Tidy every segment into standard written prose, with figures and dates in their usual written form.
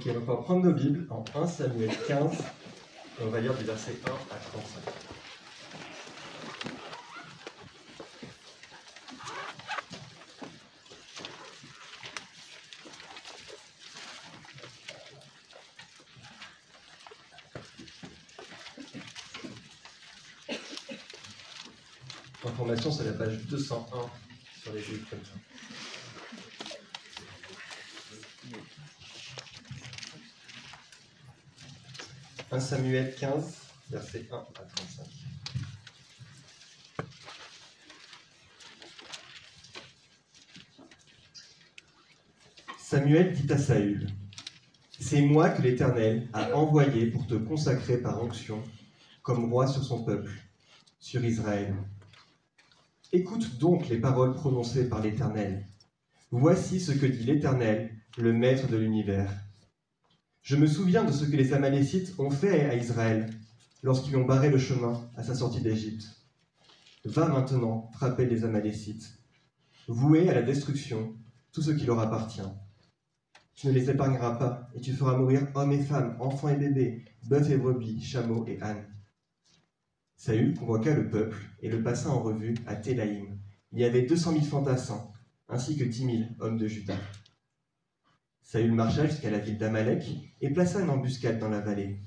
Ok, donc on va prendre nos Bibles en 1 Samuel 15, et on va lire du verset 1 à 35. Information, c'est la page 201 sur les Bibles comme ça. « 1 Samuel 15, verset 1 à 35. Samuel dit à Saül, « C'est moi que l'Éternel a envoyé pour te consacrer par onction comme roi sur son peuple, sur Israël. Écoute donc les paroles prononcées par l'Éternel. Voici ce que dit l'Éternel, le Maître de l'univers. Je me souviens de ce que les Amalécites ont fait à Israël lorsqu'ils ont barré le chemin à sa sortie d'Égypte. Va maintenant frapper les Amalécites, vouer à la destruction tout ce qui leur appartient. Tu ne les épargneras pas, et tu feras mourir hommes et femmes, enfants et bébés, bœufs et brebis, chameaux et ânes. » Saül convoqua le peuple et le passa en revue à Télaïm. Il y avait 200 000 fantassins, ainsi que 10 000 hommes de Juda. Saül marcha jusqu'à la ville d'Amalek et plaça une embuscade dans la vallée.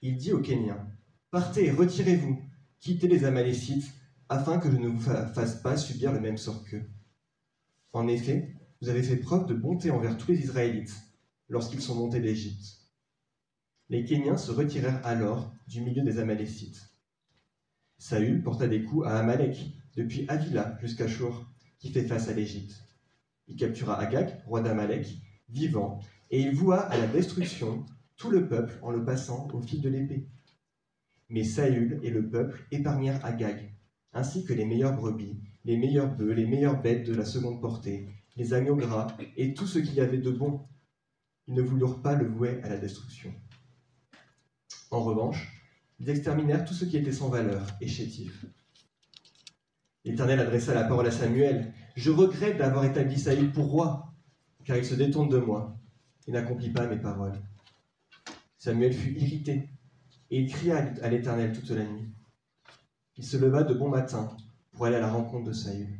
Il dit aux Kéniens, « Partez, retirez-vous, quittez les Amalécites, afin que je ne vous fasse pas subir le même sort qu'eux. En effet, vous avez fait preuve de bonté envers tous les Israélites lorsqu'ils sont montés d'Égypte. » Les Kéniens se retirèrent alors du milieu des Amalécites. Saül porta des coups à Amalek, depuis Havila jusqu'à Shur, qui fait face à l'Égypte. Il captura Agag, roi d'Amalek, vivant, et il voua à la destruction tout le peuple en le passant au fil de l'épée. Mais Saül et le peuple épargnèrent Agag, ainsi que les meilleures brebis, les meilleurs bœufs, les meilleures bêtes de la seconde portée, les agneaux gras et tout ce qu'il y avait de bon. Ils ne voulurent pas le vouer à la destruction. En revanche, ils exterminèrent tout ce qui était sans valeur et chétif. L'Éternel adressa la parole à Samuel. « Je regrette d'avoir établi Saül pour roi, car il se détourne de moi et n'accomplit pas mes paroles. » Samuel fut irrité, et il cria à l'Éternel toute la nuit. Il se leva de bon matin pour aller à la rencontre de Saül.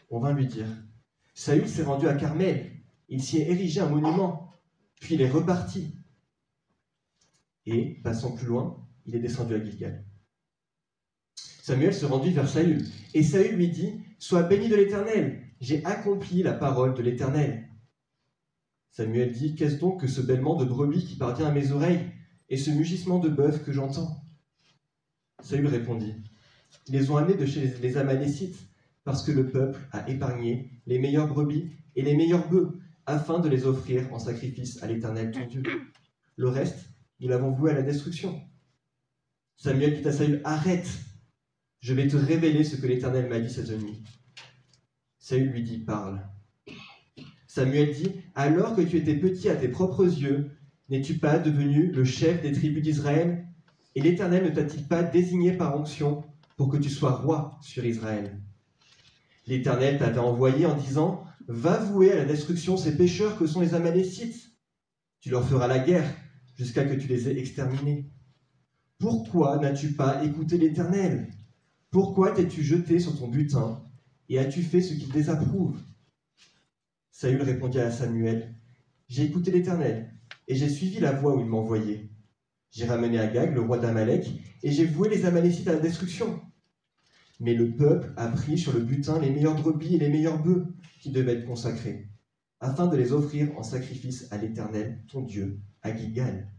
On vint lui dire, « Saül s'est rendu à Carmel, il s'y est érigé un monument, puis il est reparti. » Et, passant plus loin, il est descendu à Gilgal. Samuel se rendit vers Saül, et Saül lui dit, « Sois béni de l'Éternel, j'ai accompli la parole de l'Éternel. » Samuel dit, « Qu'est-ce donc que ce bêlement de brebis qui parvient à mes oreilles, et ce mugissement de bœuf que j'entends ?» Saül répondit, « Ils les ont amenés de chez les Amalécites, parce que le peuple a épargné les meilleures brebis et les meilleurs bœufs, afin de les offrir en sacrifice à l'Éternel ton Dieu. Le reste, nous l'avons voué à la destruction. » Samuel dit à Saül, « Arrête, je vais te révéler ce que l'Éternel m'a dit cette nuit. » Saül lui dit, « Parle. » Samuel dit, « Alors que tu étais petit à tes propres yeux, n'es-tu pas devenu le chef des tribus d'Israël? Et l'Éternel ne t'a-t-il pas désigné par onction pour que tu sois roi sur Israël? L'Éternel t'avait envoyé en disant, « Va vouer à la destruction ces pécheurs que sont les Amalécites. Tu leur feras la guerre jusqu'à ce que tu les aies exterminés. Pourquoi n'as-tu pas écouté l'Éternel? Pourquoi t'es-tu jeté sur ton butin et as-tu fait ce qu'il désapprouve? » Saül répondit à Samuel, « J'ai écouté l'Éternel, et j'ai suivi la voie où il m'envoyait. J'ai ramené Agag, le roi d'Amalek, et j'ai voué les Amalécites à la destruction. Mais le peuple a pris sur le butin les meilleures brebis et les meilleurs bœufs qui devaient être consacrés, afin de les offrir en sacrifice à l'Éternel, ton Dieu, à Gilgal. »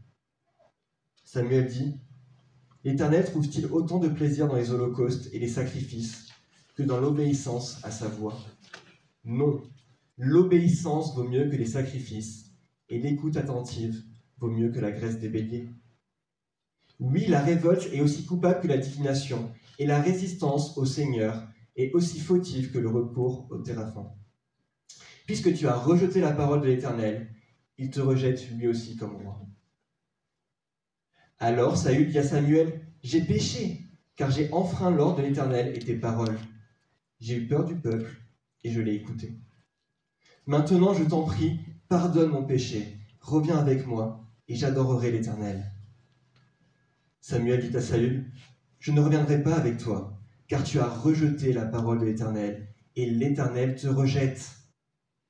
Samuel dit, « L'Éternel trouve-t-il autant de plaisir dans les holocaustes et les sacrifices que dans l'obéissance à sa voix? Non. L'obéissance vaut mieux que les sacrifices, et l'écoute attentive vaut mieux que la graisse des béliers. Oui, la révolte est aussi coupable que la divination, et la résistance au Seigneur est aussi fautive que le recours au téraphin. Puisque tu as rejeté la parole de l'Éternel, il te rejette lui aussi comme roi. » Alors Saül dit à Samuel, « J'ai péché, car j'ai enfreint l'ordre de l'Éternel et tes paroles. J'ai eu peur du peuple, et je l'ai écouté. Maintenant, je t'en prie, pardonne mon péché, reviens avec moi, et j'adorerai l'Éternel. » Samuel dit à Saül, « Je ne reviendrai pas avec toi, car tu as rejeté la parole de l'Éternel, et l'Éternel te rejette.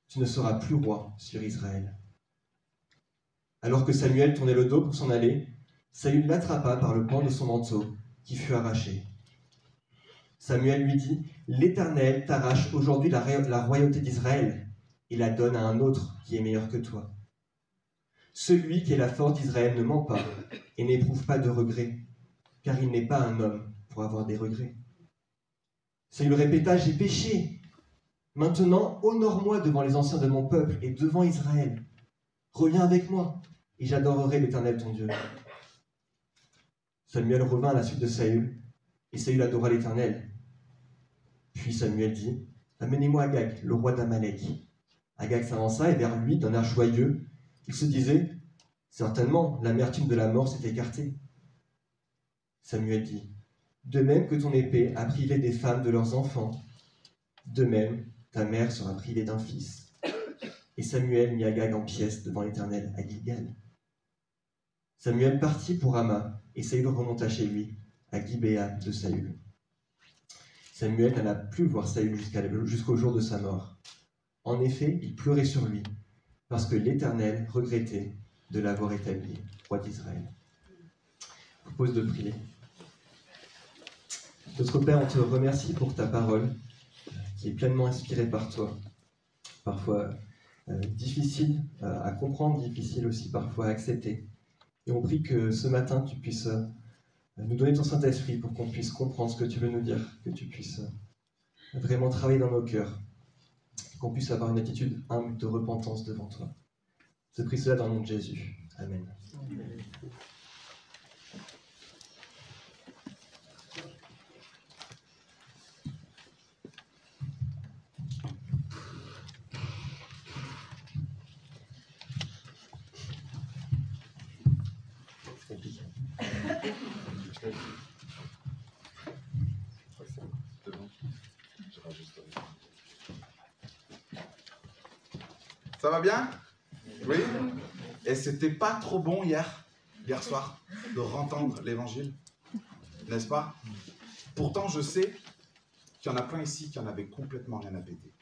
Tu ne seras plus roi sur Israël. » Alors que Samuel tournait le dos pour s'en aller, Saül l'attrapa par le pan de son manteau, qui fut arraché. Samuel lui dit, « L'Éternel t'arrache aujourd'hui la royauté d'Israël et la donne à un autre qui est meilleur que toi. Celui qui est la force d'Israël ne ment pas et n'éprouve pas de regrets, car il n'est pas un homme pour avoir des regrets. » Saül répéta, « J'ai péché. Maintenant, honore-moi devant les anciens de mon peuple et devant Israël. Reviens avec moi, et j'adorerai l'Éternel ton Dieu. » Samuel revint à la suite de Saül, et Saül adora l'Éternel. Puis Samuel dit, « Amenez-moi Agag, le roi d'Amalek. » Agag s'avança, et vers lui, d'un air joyeux, il se disait, « Certainement, l'amertume de la mort s'est écartée. » Samuel dit, « De même que ton épée a privé des femmes de leurs enfants, de même ta mère sera privée d'un fils. » Et Samuel mit Agag en pièces devant l'Éternel à Gilgal. Samuel partit pour Rama, et Saül remonta chez lui, à Gibéa de Saül. Samuel n'alla plus voir Saül jusqu'au jour de sa mort. En effet, il pleurait sur lui, parce que l'Éternel regrettait de l'avoir établi roi d'Israël. Je vous propose de prier. Notre Père, on te remercie pour ta parole, qui est pleinement inspirée par toi. Parfois difficile à comprendre, difficile aussi parfois à accepter. Et on prie que ce matin, tu puisses nous donner ton Saint-Esprit pour qu'on puisse comprendre ce que tu veux nous dire, que tu puisses vraiment travailler dans nos cœurs, qu'on puisse avoir une attitude humble de repentance devant toi. Je prie cela dans le nom de Jésus. Amen. Amen. Ça va bien? Oui? Et c'était pas trop bon hier soir, de entendre l'évangile, n'est-ce pas? Pourtant, je sais qu'il y en a plein ici qui en avaient complètement rien à péter.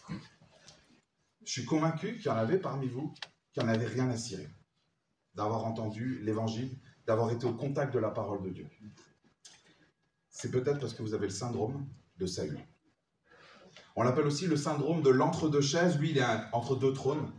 Je suis convaincu qu'il y en avait parmi vous qui en avaient rien à cirer d'avoir entendu l'évangile, d'avoir été au contact de la parole de Dieu. C'est peut-être parce que vous avez le syndrome de Saül. On l'appelle aussi le syndrome de l'entre-deux-chaises. Lui, il est entre deux trônes.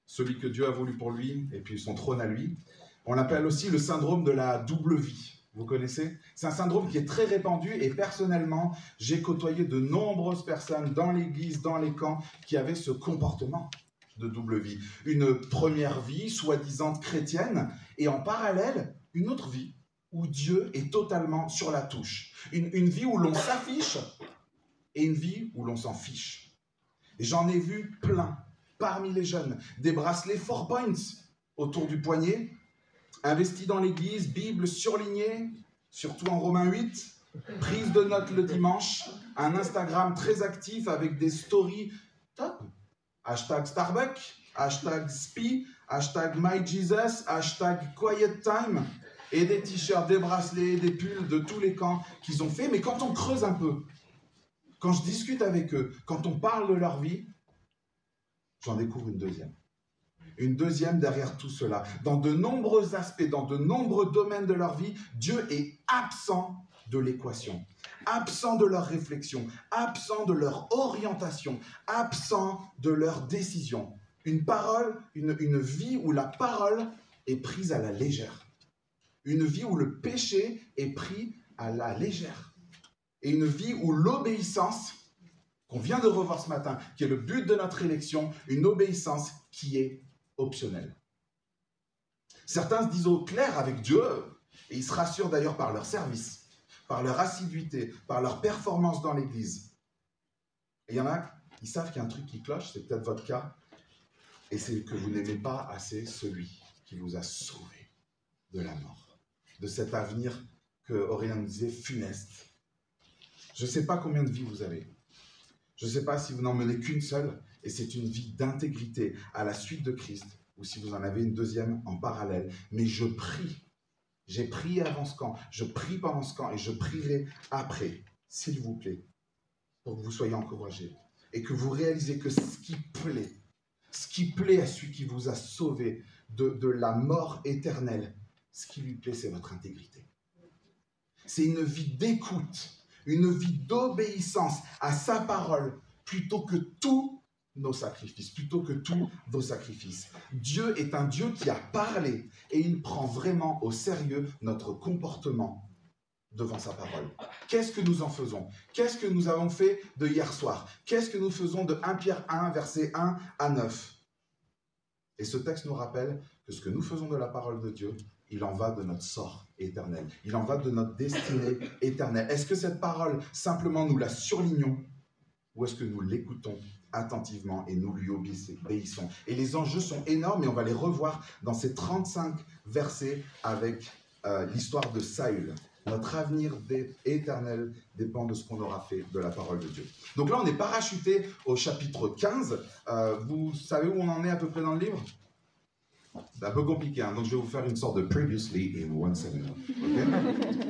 Celui que Dieu a voulu pour lui, et puis son trône à lui. On l'appelle aussi le syndrome de la double vie. Vous connaissez? C'est un syndrome qui est très répandu, et personnellement, j'ai côtoyé de nombreuses personnes dans l'église, dans les camps, qui avaient ce comportement de double vie. Une première vie, soi-disant chrétienne, et en parallèle, une autre vie, où Dieu est totalement sur la touche. Une vie où l'on s'affiche, et une vie où l'on s'en fiche. Et j'en ai vu plein, parmi les jeunes, des bracelets 4 points autour du poignet, investis dans l'église, Bible surlignée, surtout en Romains 8, prise de notes le dimanche, un Instagram très actif avec des stories top, hashtag Starbucks, hashtag Spi, hashtag MyJesus, hashtag Quiet Time, et des t-shirts, des bracelets, des pulls de tous les camps qu'ils ont fait. Mais quand on creuse un peu, quand je discute avec eux, quand on parle de leur vie, j'en découvre une deuxième. Une deuxième derrière tout cela. Dans de nombreux aspects, dans de nombreux domaines de leur vie, Dieu est absent de l'équation, absent de leur réflexion, absent de leur orientation, absent de leur décision. Une vie où la parole est prise à la légère. Une vie où le péché est pris à la légère. Et une vie où l'obéissance, qu'on vient de revoir ce matin, qui est le but de notre élection, une obéissance qui est optionnelle. Certains se disent au clair avec Dieu, et ils se rassurent d'ailleurs par leur service, par leur assiduité, par leur performance dans l'église. Et il y en a, ils savent qu'il y a un truc qui cloche, c'est peut-être votre cas, et c'est que vous n'aimez pas assez celui qui vous a sauvé de la mort, de cet avenir que Aurélien nous disait funeste. Je ne sais pas combien de vies vous avez. Je ne sais pas si vous n'en menez qu'une seule, et c'est une vie d'intégrité à la suite de Christ, ou si vous en avez une deuxième en parallèle. Mais je prie. J'ai prié avant ce camp, je prie pendant ce camp, et je prierai après, s'il vous plaît, pour que vous soyez encouragés, et que vous réalisez que ce qui plaît à celui qui vous a sauvé de la mort éternelle, ce qui lui plaît, c'est votre intégrité. C'est une vie d'écoute, une vie d'obéissance à sa parole, plutôt que tous nos sacrifices, plutôt que tous vos sacrifices. Dieu est un Dieu qui a parlé, et il prend vraiment au sérieux notre comportement devant sa parole. Qu'est-ce que nous en faisons? Qu'est-ce que nous avons fait de hier soir? Qu'est-ce que nous faisons de 1 Pierre 1, versets 1 à 9? Et ce texte nous rappelle que ce que nous faisons de la parole de Dieu, il en va de notre sort éternel. Il en va de notre destinée éternelle. Est-ce que cette parole, simplement nous la surlignons, ou est-ce que nous l'écoutons attentivement et nous lui obéissons? Et les enjeux sont énormes, et on va les revoir dans ces 35 versets avec l'histoire de Saül. Notre avenir éternel dépend de ce qu'on aura fait de la parole de Dieu. Donc là, on est parachuté au chapitre 15. Vous savez où on en est à peu près dans le livre? C'est un peu compliqué, hein, donc je vais vous faire une sorte de previously in 1/7. Okay?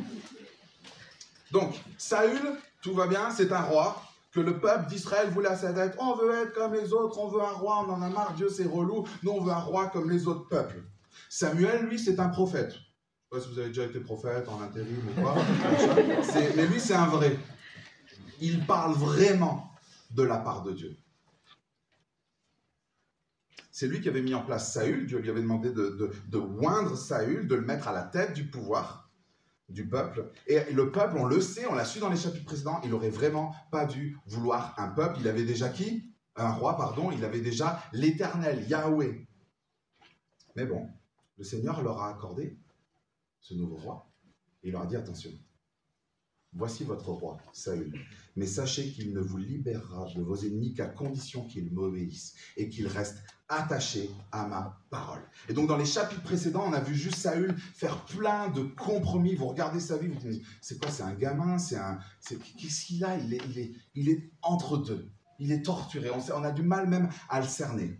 Donc, Saül, tout va bien, c'est un roi que le peuple d'Israël voulait à sa tête. On veut être comme les autres, on veut un roi, on en a marre, Dieu c'est relou, nous on veut un roi comme les autres peuples. Samuel, lui, c'est un prophète. Je ne sais pas si vous avez déjà été prophète en intérim ou quoi, mais lui, c'est un vrai. Il parle vraiment de la part de Dieu. C'est lui qui avait mis en place Saül. Dieu lui avait demandé de oindre Saül, de le mettre à la tête du pouvoir du peuple. Et le peuple, on le sait, on l'a su dans les chapitres précédents, il n'aurait vraiment pas dû vouloir un peuple. Il avait déjà qui? Un roi, pardon. Il avait déjà l'Éternel, Yahweh. Mais bon, le Seigneur leur a accordé ce nouveau roi. Et il leur a dit, attention, voici votre roi, Saül. Mais sachez qu'il ne vous libérera de vos ennemis qu'à condition qu'il m'obéisse et qu'il reste attaché à ma parole. Et donc dans les chapitres précédents, on a vu juste Saül faire plein de compromis. Vous regardez sa vie, vous vous dites, c'est quoi, c'est un gamin, qu'est-ce qu'il a? Il est entre deux. Il est torturé. On a du mal même à le cerner.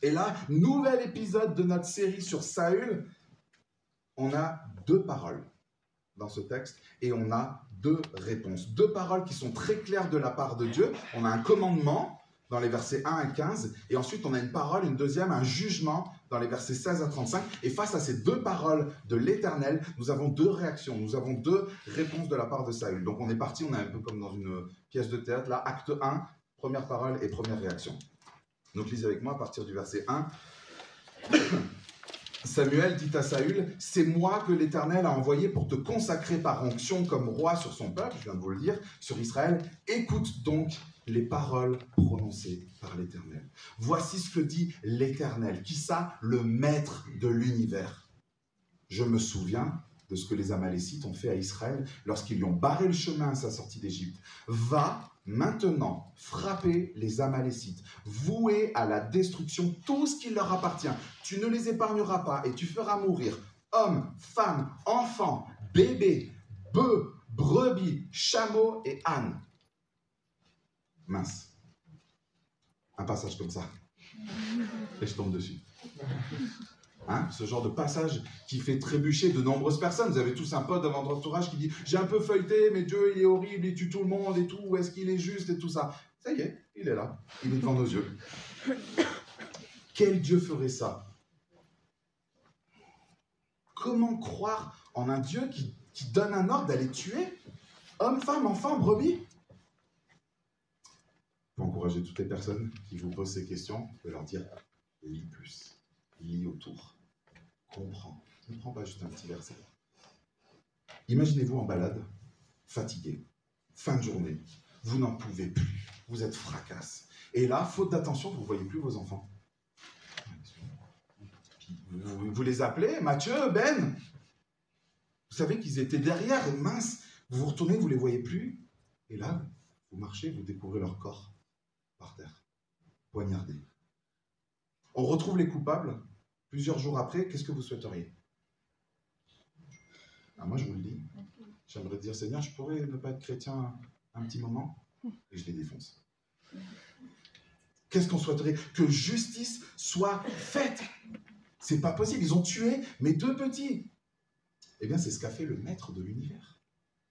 Et là, nouvel épisode de notre série sur Saül. On a 2 paroles dans ce texte, et on a 2 réponses. 2 paroles qui sont très claires de la part de Dieu. On a un commandement dans les versets 1 à 15, et ensuite on a une parole, une deuxième, un jugement dans les versets 16 à 35. Et face à ces 2 paroles de l'Éternel, nous avons 2 réactions, nous avons 2 réponses de la part de Saül. Donc on est parti, on est un peu comme dans une pièce de théâtre, là, acte 1, première parole et première réaction. Donc lisez avec moi à partir du verset 1. Samuel dit à Saül, « C'est moi que l'Éternel a envoyé pour te consacrer par onction comme roi sur son peuple, je viens de vous le dire, sur Israël. Écoute donc les paroles prononcées par l'Éternel. Voici ce que dit l'Éternel, qui ça, le maître de l'univers. Je me souviens de ce que les Amalécites ont fait à Israël lorsqu'ils lui ont barré le chemin à sa sortie d'Égypte. Va maintenant frapper les Amalécites, vouer à la destruction tout ce qui leur appartient. Tu ne les épargneras pas et tu feras mourir hommes, femmes, enfants, bébés, bœufs, brebis, chameaux et ânes. » Mince. Un passage comme ça. Et je tombe dessus. Hein, ce genre de passage qui fait trébucher de nombreuses personnes. Vous avez tous un pote dans votre entourage qui dit « J'ai un peu feuilleté, mais Dieu, il est horrible, il tue tout le monde et tout. Où est-ce qu'il est juste et tout ça ?» Ça y est, il est là. Il est devant nos yeux. Quel Dieu ferait ça? Comment croire en un Dieu qui donne un ordre d'aller tuer hommes, femmes, enfants, brebis? Pour encourager toutes les personnes qui vous posent ces questions, de leur dire « Lis plus, lis autour. » Comprends. Ne prends pas juste un petit verset. Imaginez-vous en balade, fatigué, fin de journée, vous n'en pouvez plus, vous êtes fracasse. Et là, faute d'attention, vous ne voyez plus vos enfants. Vous les appelez, Mathieu, Ben. Vous savez qu'ils étaient derrière, mince. Vous vous retournez, vous ne les voyez plus. Et là, vous marchez, vous découvrez leur corps par terre, poignardés. On retrouve les coupables. Plusieurs jours après, qu'est-ce que vous souhaiteriez? Moi, je vous le dis. J'aimerais dire, Seigneur, je pourrais ne pas être chrétien un petit moment, et je les défonce. Qu'est-ce qu'on souhaiterait? Que justice soit faite. C'est pas possible. Ils ont tué mes 2 petits. Eh bien, c'est ce qu'a fait le maître de l'univers.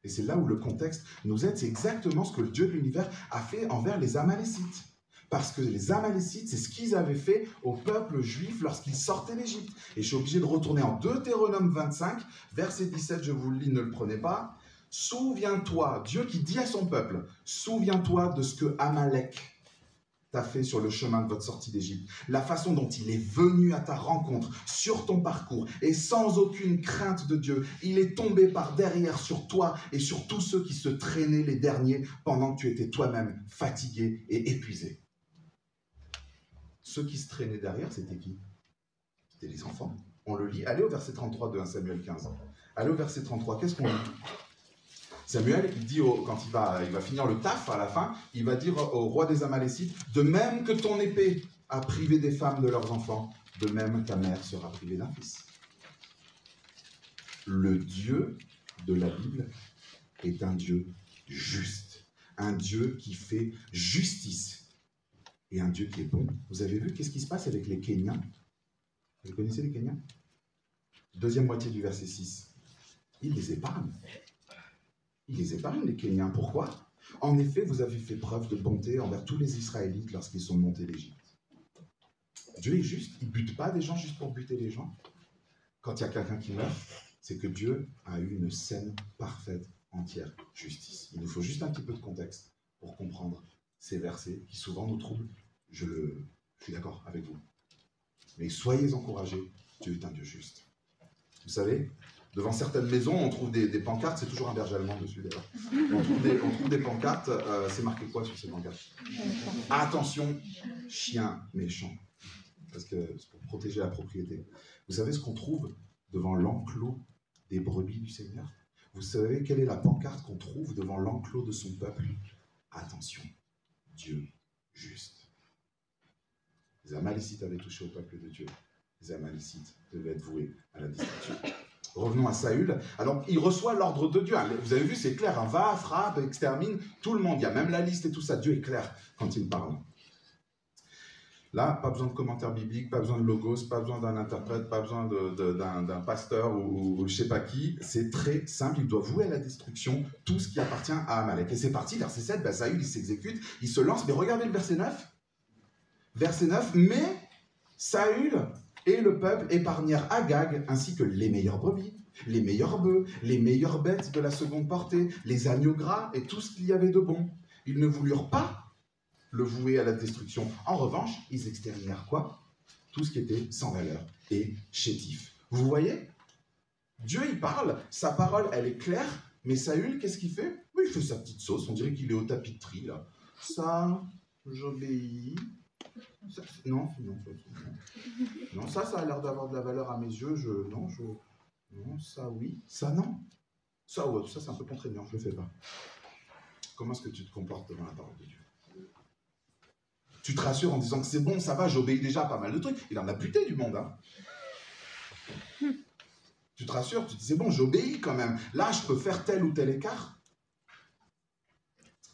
Et c'est là où le contexte nous aide. C'est exactement ce que le Dieu de l'univers a fait envers les Amalécites. Parce que les Amalécites, c'est ce qu'ils avaient fait au peuple juif lorsqu'ils sortaient d'Égypte. Et je suis obligé de retourner en Deutéronome 25, verset 17, je vous le lis, ne le prenez pas. Souviens-toi, Dieu qui dit à son peuple, souviens-toi de ce que Amalek t'a fait sur le chemin de votre sortie d'Égypte, la façon dont il est venu à ta rencontre sur ton parcours, et sans aucune crainte de Dieu, il est tombé par derrière sur toi et sur tous ceux qui se traînaient les derniers pendant que tu étais toi-même fatigué et épuisé. Ceux qui se traînaient derrière, c'était qui? C'était les enfants. On le lit. Allez au verset 33 de 1 Samuel 15. Allez au verset 33. Qu'est-ce qu'on lit? Samuel, il dit, quand il va finir le taf à la fin, il va dire au roi des Amalécites, de même que ton épée a privé des femmes de leurs enfants, de même ta mère sera privée d'un fils. Le Dieu de la Bible est un Dieu juste, un Dieu qui fait justice et un Dieu qui est bon. Vous avez vu qu'est-ce qui se passe avec les Kéniens? Vous connaissez les Kéniens? Deuxième moitié du verset 6. Il les épargne. Il les épargne, les Kéniens. Pourquoi? En effet, vous avez fait preuve de bonté envers tous les Israélites lorsqu'ils sont montés d'Égypte. Dieu est juste. Il ne bute pas des gens juste pour buter les gens. Quand il y a quelqu'un qui meurt, c'est que Dieu a eu une saine, parfaite, entière justice. Il nous faut juste un petit peu de contexte pour comprendre ces versets qui souvent nous troublent. Je suis d'accord avec vous. Mais soyez encouragés, Dieu est un Dieu juste. Vous savez, devant certaines maisons, on trouve des pancartes, c'est toujours un berger allemand dessus d'ailleurs. On trouve des pancartes, c'est marqué quoi sur ces pancartes? Attention, chien méchant. Parce que c'est pour protéger la propriété. Vous savez ce qu'on trouve devant l'enclos des brebis du Seigneur? Vous savez quelle est la pancarte qu'on trouve devant l'enclos de son peuple? Attention, Dieu juste. Les Amalécites avaient touché au peuple de Dieu. Les Amalécites devaient être voués à la destruction. Revenons à Saül. Alors, il reçoit l'ordre de Dieu. Vous avez vu, c'est clair. Va, frappe, extermine tout le monde. Il y a même la liste et tout ça. Dieu est clair quand il parle. Là, pas besoin de commentaires bibliques, pas besoin de logos, pas besoin d'un interprète, pas besoin d'un pasteur ou je ne sais pas qui. C'est très simple. Il doit vouer à la destruction tout ce qui appartient à Amalek. Et c'est parti, verset 7. Saül, il s'exécute, il se lance. Mais regardez le verset 9. Verset 9. Mais Saül et le peuple épargnèrent Agag ainsi que les meilleures brebis, les meilleurs bœufs, les meilleures bêtes de la seconde portée, les agneaux gras et tout ce qu'il y avait de bon. Ils ne voulurent pas le vouer à la destruction. En revanche, ils exterminèrent quoi? Tout ce qui était sans valeur et chétif. Vous voyez? Dieu, il parle, sa parole, elle est claire, mais Saül, qu'est-ce qu'il fait? Oui, il fait sa petite sauce, on dirait qu'il est au tapis de tri, là. Ça, j'obéis. Ça, non, ça a l'air d'avoir de la valeur à mes yeux, non, ça oui, ça non. Ça c'est un peu contraignant, je le fais pas. Comment est-ce que tu te comportes devant la parole de Dieu? Tu te rassures en disant que c'est bon, ça va, j'obéis déjà à pas mal de trucs. Il en a buté du monde, hein. Tu te rassures, tu te dis c'est bon, j'obéis quand même. Là, je peux faire tel ou tel écart.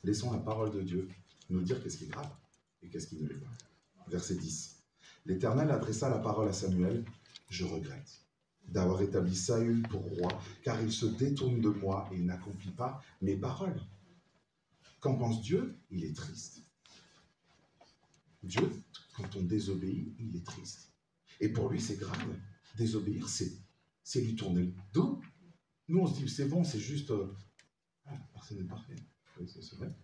Laissons la parole de Dieu nous dire qu'est-ce qui est grave et qu'est-ce qui ne l'est pas. Verset 10. L'Éternel adressa la parole à Samuel. Je regrette d'avoir établi Saül pour roi, car il se détourne de moi et il n'accomplit pas mes paroles. Qu'en pense Dieu? Il est triste. Dieu, quand on désobéit, il est triste. Et pour lui, c'est grave. Désobéir, c'est lui tourner le dos. Nous, on se dit, c'est bon, c'est juste... personne n'est parfait. C'est vrai.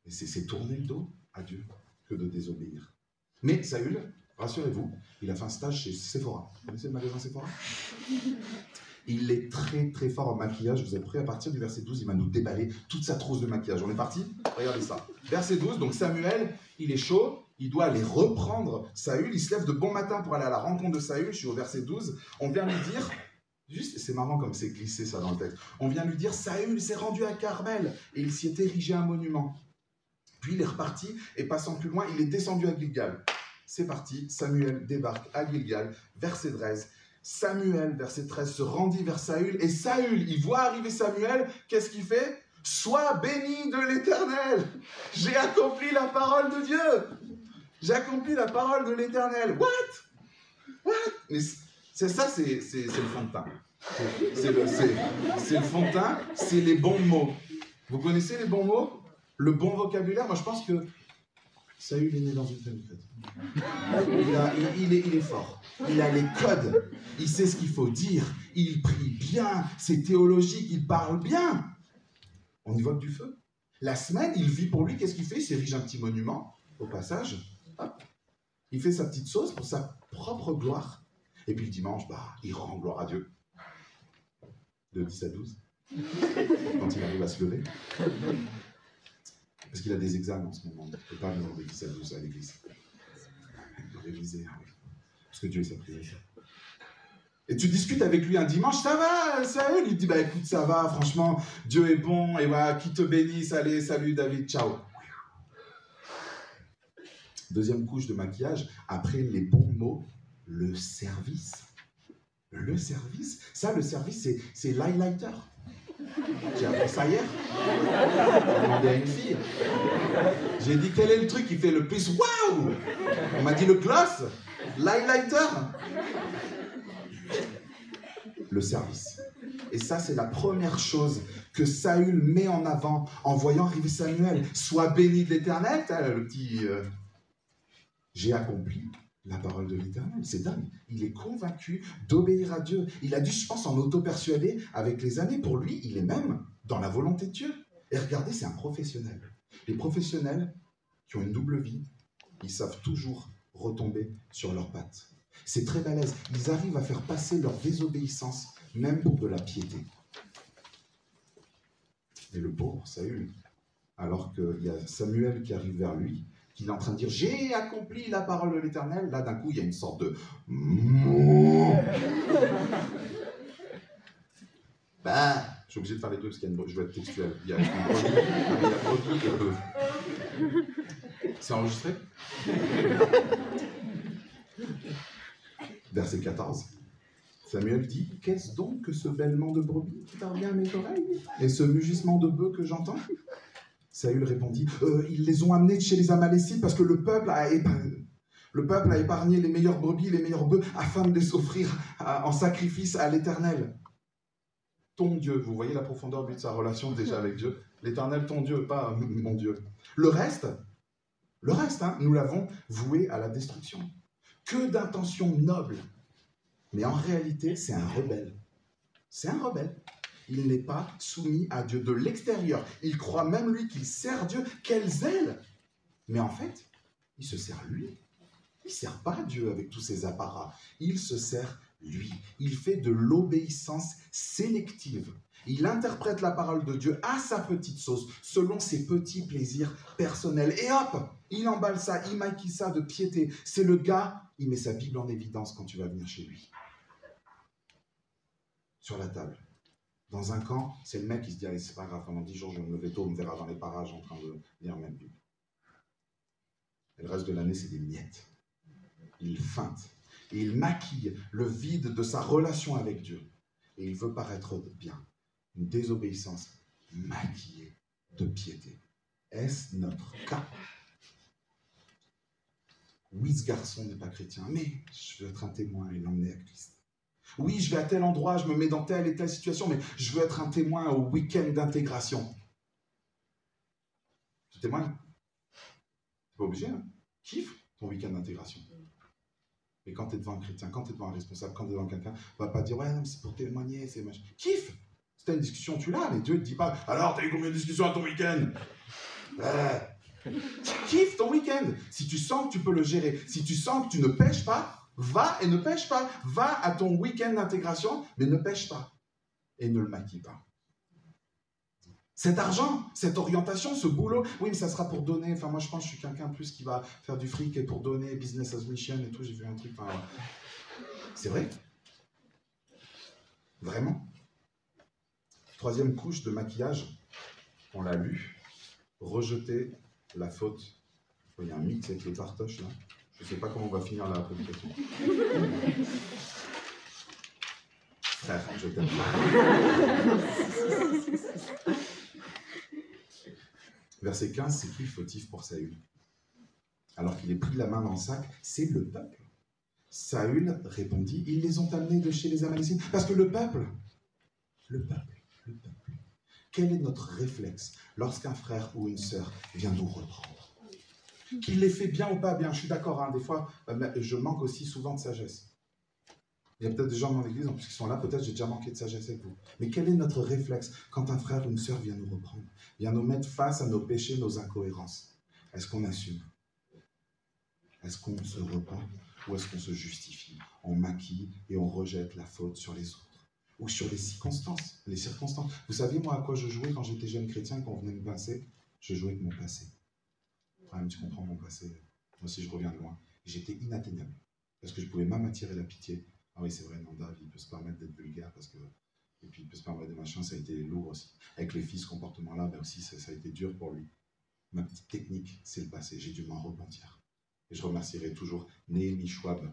Et c'est tourner le dos à Dieu que de désobéir. Mais Saül, rassurez-vous, il a fait un stage chez Sephora. Vous connaissez le magasin Sephora? Il est très très fort en maquillage. Vous êtes prêts? À partir du verset 12, il va nous déballer toute sa trousse de maquillage. On est parti? Regardez ça. Verset 12, donc Samuel, il est chaud, il doit aller reprendre Saül. Il se lève de bon matin pour aller à la rencontre de Saül. Je suis au verset 12. On vient lui dire, juste, c'est marrant comme c'est glissé ça dans le texte. On vient lui dire, Saül s'est rendu à Carmel et il s'y est érigé un monument. Puis il est reparti et passant plus loin, il est descendu à Gilgal. C'est parti, Samuel débarque à Gilgal, verset 13. Samuel, verset 13, se rendit vers Saül et Saül, il voit arriver Samuel, qu'est-ce qu'il fait? Sois béni de l'Éternel. J'ai accompli la parole de Dieu. J'ai accompli la parole de l'Éternel. What? Mais c'est ça, c'est le fond de teint. C'est le fond de teint, c'est les bons mots. Vous connaissez les bons mots? Le bon vocabulaire? Moi, je pense que Saül est né dans une famille chrétienne. Il est fort. Il a les codes. Il sait ce qu'il faut dire. Il prie bien. C'est théologique. Il parle bien. On y voit que du feu. La semaine, il vit pour lui. Qu'est-ce qu'il fait? Il s'érige un petit monument. Au passage, hop. Il fait sa petite sauce pour sa propre gloire. Et puis le dimanche, il rend gloire à Dieu. De 10 à 12. Quand il arrive à se lever. Parce qu'il a des examens en ce moment. Il ne peut pas venir de 10 à 12 à l'église. Il doit réviser. Parce que Dieu est sa prière. Et tu discutes avec lui un dimanche, ça va, Saül? Il te dit, écoute, ça va, franchement, Dieu est bon, et voilà, qui te bénisse, allez, salut David, ciao. Deuxième couche de maquillage, après les bons mots, le service. Le service, ça, le service, c'est l'highlighter. J'ai appris ça hier. J'ai demandé à une fille. J'ai dit, quel est le truc qui fait le plus waouh? On m'a dit le gloss, l'highlighter. Le service. Et ça, c'est la première chose que Saül met en avant en voyant arriver Samuel. Sois béni de l'Éternel. Le petit... J'ai accompli la parole de l'Éternel. C'est dingue. Il est convaincu d'obéir à Dieu. Il a dû, je pense, en auto-persuader avec les années. Pour lui, il est même dans la volonté de Dieu. Et regardez, c'est un professionnel. Les professionnels qui ont une double vie, ils savent toujours retomber sur leurs pattes. C'est très balèze. Ils arrivent à faire passer leur désobéissance, même pour de la piété. Et le pauvre Saül, alors qu'il y a Samuel qui arrive vers lui, qu'il est en train de dire « J'ai accompli la parole de l'Éternel », là d'un coup, il y a une sorte de... Je suis obligé de faire les deux parce qu'il y a je vais être textuel. Il y a une brebis et le bœuf. C'est enregistré? Verset 14. Samuel dit, « Qu'est-ce donc que ce bêlement de brebis qui parvient à mes oreilles et ce mugissement de bœuf que j'entends ?» Saül répondit, « Ils les ont amenés de chez les Amalécites parce que le peuple a épargné les meilleures brebis, les meilleurs bœufs, afin de les offrir en sacrifice à l'Éternel. » Ton Dieu, vous voyez la profondeur de sa relation déjà avec Dieu. L'Éternel, ton Dieu, pas mon Dieu. Le reste, nous l'avons voué à la destruction. Que d'intentions nobles. Mais en réalité, c'est un rebelle. C'est un rebelle. Il n'est pas soumis à Dieu de l'extérieur. Il croit même lui qu'il sert Dieu. Quel zèle! Mais en fait, il se sert lui. Il ne sert pas Dieu avec tous ses apparats. Il se sert lui. Il fait de l'obéissance sélective. Il interprète la parole de Dieu à sa petite sauce, selon ses petits plaisirs personnels. Et hop, il emballe ça, il maquille ça de piété. C'est le gars, il met sa Bible en évidence quand tu vas venir chez lui. Sur la table. Dans un camp, c'est le mec qui se dit, allez, c'est pas grave, pendant 10 jours, je vais me lever tôt, on me verra dans les parages en train de lire ma Bible. Et le reste de l'année, c'est des miettes. Il feinte. Et il maquille le vide de sa relation avec Dieu. Et il veut paraître bien. Une désobéissance maquillée de piété. Est-ce notre cas? Oui, ce garçon n'est pas chrétien, mais je veux être un témoin et l'emmener à Christ. Oui, je vais à tel endroit, je me mets dans telle et telle situation, mais je veux être un témoin au week-end d'intégration. Tu témoignes? Tu n'es pas obligé, hein? Kiffe ton week-end d'intégration. Mais quand tu es devant un chrétien, quand tu es devant un responsable, quand tu es devant quelqu'un, on ne va pas dire, ouais, non, c'est pour témoigner, c'est machin. Kiffe! Si tu as une discussion, tu l'as, mais Dieu ne te dit pas, alors, tu as eu combien de discussions à ton week-end? Kiffe ton week-end. Si tu sens que tu peux le gérer, si tu sens que tu ne pêches pas, va et ne pêche pas. Va à ton week-end d'intégration, mais ne pêche pas. Et ne le maquille pas. Cet argent, cette orientation, ce boulot, oui, mais ça sera pour donner. Enfin, moi, je pense que je suis quelqu'un plus qui va faire du fric et pour donner, business as mission et tout. J'ai vu un truc. Enfin, c'est vrai. Vraiment. Troisième couche de maquillage, on l'a lu. Rejeter la faute. Il y a un mix avec les partoches là. Je ne sais pas comment on va finir la prédication. Frère, je t'aime. Verset 15, c'est qui le fautif pour Saül? Alors qu'il est pris la main dans le sac, c'est le peuple. Saül répondit, ils les ont amenés de chez les Amalécites. Parce que le peuple, quel est notre réflexe lorsqu'un frère ou une sœur vient nous reprendre? Qu'il les fait bien ou pas bien, je suis d'accord, hein, des fois, je manque aussi souvent de sagesse. Il y a peut-être des gens dans l'église, en plus qui sont là, peut-être j'ai déjà manqué de sagesse avec vous. Mais quel est notre réflexe quand un frère ou une sœur vient nous reprendre, vient nous mettre face à nos péchés, nos incohérences? Est-ce qu'on assume? Est-ce qu'on se repent ou est-ce qu'on se justifie? On maquille et on rejette la faute sur les autres ou sur les circonstances. Vous saviez, moi, à quoi je jouais quand j'étais jeune chrétien, quand on venait me pincer? Je jouais avec mon passé. Même tu comprends mon passé, moi aussi je reviens de loin. J'étais inatteignable parce que je pouvais même attirer la pitié. Ah oui, c'est vrai, Nanda, il peut se permettre d'être vulgaire parce que. Et puis il peut se permettre des machins, ça a été lourd aussi. Avec les filles, ce comportement-là, ben aussi, ça a été dur pour lui. Ma petite technique, c'est le passé. J'ai dû m'en repentir. Et je remercierai toujours Néhémie Schwab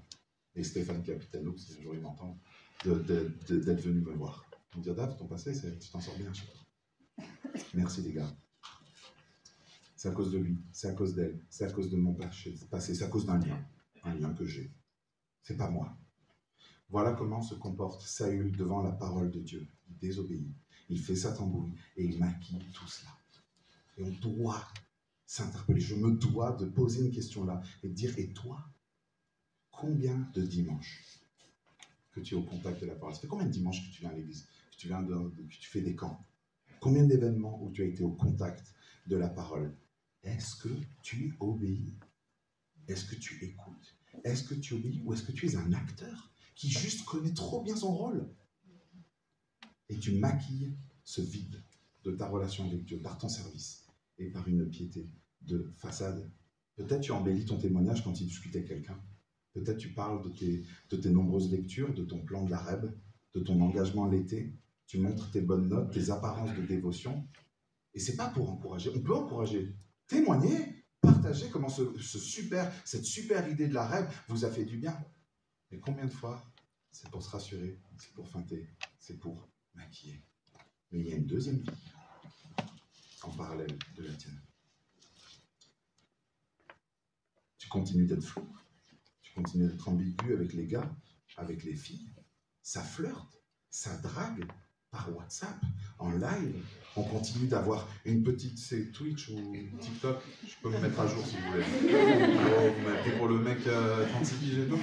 et Stéphane Capitano, si un jour ils m'entendent, d'être venus me voir. Ils me dire, Dave, ton passé, tu t'en sors bien chez toi. Merci les gars. C'est à cause de lui, c'est à cause d'elle, c'est à cause de mon passé, c'est à cause d'un lien que j'ai. C'est pas moi. Voilà comment se comporte Saül devant la parole de Dieu. Il désobéit, il fait sa tambouille et il maquille tout cela. Et on doit s'interpeller. Je me dois de poser une question là et de dire, et toi, combien de dimanches que tu es au contact de la parole? Ça fait combien de dimanches que tu viens à l'église, que tu fais des camps? Combien d'événements où tu as été au contact de la parole? Est-ce que tu obéis? Est-ce que tu écoutes? Est-ce que tu obéis ou est-ce que tu es un acteur qui juste connaît trop bien son rôle? Et tu maquilles ce vide de ta relation avec Dieu par ton service et par une piété de façade. Peut-être tu embellis ton témoignage quand tu discutes avec quelqu'un. Peut-être tu parles de tes nombreuses lectures, de ton plan de la REB, de ton engagement l'été. Tu montres tes bonnes notes, tes apparences de dévotion. Et c'est pas pour encourager. On peut encourager. Témoigner, partager comment cette super idée de la REB vous a fait du bien. Mais combien de fois c'est pour se rassurer, c'est pour feinter, c'est pour maquiller. Mais il y a une deuxième vie en parallèle de la tienne. Tu continues d'être flou, tu continues d'être ambigu avec les gars, avec les filles. Ça flirte, ça drague par WhatsApp, en live. On continue d'avoir une petite, c'est Twitch ou TikTok, je peux me mettre à jour si vous voulez. Oh, vous m'avez pris pour le mec 36 piges et tout.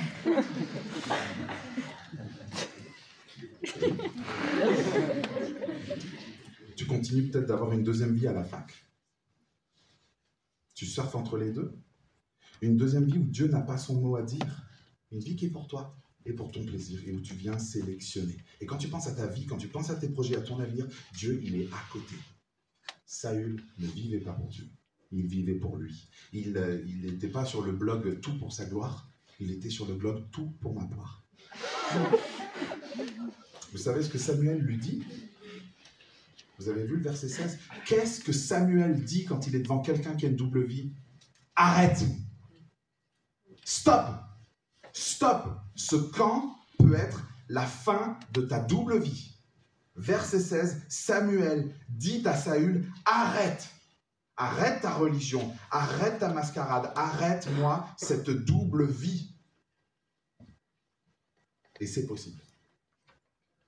Tu continues peut-être d'avoir une deuxième vie à la fac. Tu surfes entre les deux. Une deuxième vie où Dieu n'a pas son mot à dire. Une vie qui est pour toi et pour ton plaisir et où tu viens sélectionner. Et quand tu penses à ta vie, quand tu penses à tes projets, à ton avenir, Dieu, il est à côté. Saül ne vivait pas pour Dieu. Il vivait pour lui. Il n'était pas sur le blog Tout pour sa gloire. Il était sur le blog Tout pour ma gloire. Vous savez ce que Samuel lui dit? Vous avez vu le verset 16? Qu'est-ce que Samuel dit quand il est devant quelqu'un qui a une double vie? Arrête! Stop! Stop! Ce camp peut être la fin de ta double vie. Verset 16, Samuel dit à Saül, arrête! Arrête ta religion, arrête ta mascarade, arrête-moi cette double vie. Et c'est possible.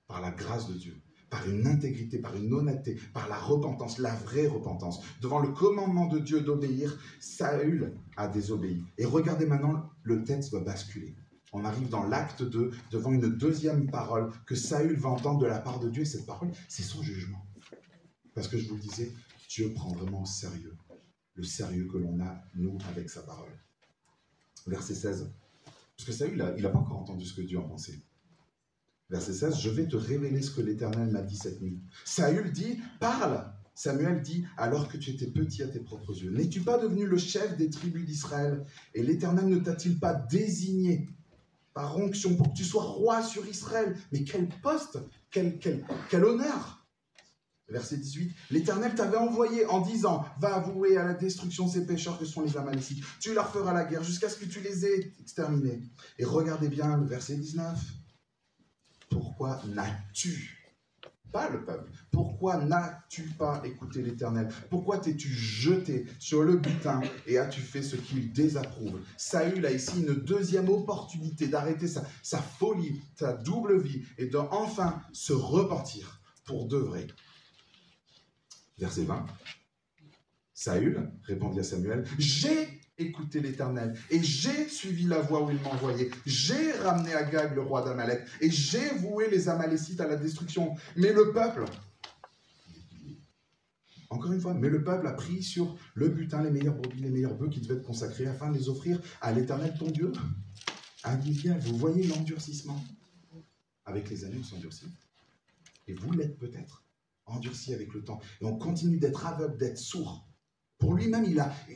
Par la grâce de Dieu, par une intégrité, par une honnêteté, par la repentance, la vraie repentance. Devant le commandement de Dieu d'obéir, Saül a désobéi. Et regardez maintenant, le texte va basculer. On arrive dans l'acte 2, devant une deuxième parole que Saül va entendre de la part de Dieu. Et cette parole, c'est son jugement. Parce que je vous le disais, Dieu prend vraiment au sérieux le sérieux que l'on a, nous, avec sa parole. Verset 16. Parce que Saül, il n'a pas encore entendu ce que Dieu en pensait. Verset 16, je vais te révéler ce que l'Éternel m'a dit cette nuit. Saül dit, parle. Samuel dit, alors que tu étais petit à tes propres yeux, n'es-tu pas devenu le chef des tribus d'Israël? Et l'Éternel ne t'a-t-il pas désigné par onction pour que tu sois roi sur Israël? Mais quel poste, quel honneur! Verset 18, l'Éternel t'avait envoyé en disant, va avouer à la destruction ces pécheurs que sont les Amalécites. Tu leur feras la guerre jusqu'à ce que tu les aies exterminés. Et regardez bien le verset 19. Pourquoi n'as-tu pas le peuple. Pourquoi n'as-tu pas écouté l'Éternel? Pourquoi t'es-tu jeté sur le butin et as-tu fait ce qu'il désapprouve? Saül a ici une deuxième opportunité d'arrêter sa folie, sa double vie et d'enfin se repentir pour de vrai. Verset 20. Saül répondit à Samuel, « J'ai écouté l'Éternel et j'ai suivi la voie où il m'envoyait. J'ai ramené Agag, le roi d'Amalek, et j'ai voué les Amalécites à la destruction. Mais le peuple, encore une fois, mais le peuple a pris sur le butin les meilleurs brebis, les meilleurs bœufs qui devaient être consacrés afin de les offrir à l'Éternel ton Dieu. » À Gilgal, vous voyez l'endurcissement. Avec les années, on s'endurcit. Et vous l'êtes peut-être, endurci avec le temps. Et on continue d'être aveugle, d'être sourd. Pour lui-même, vous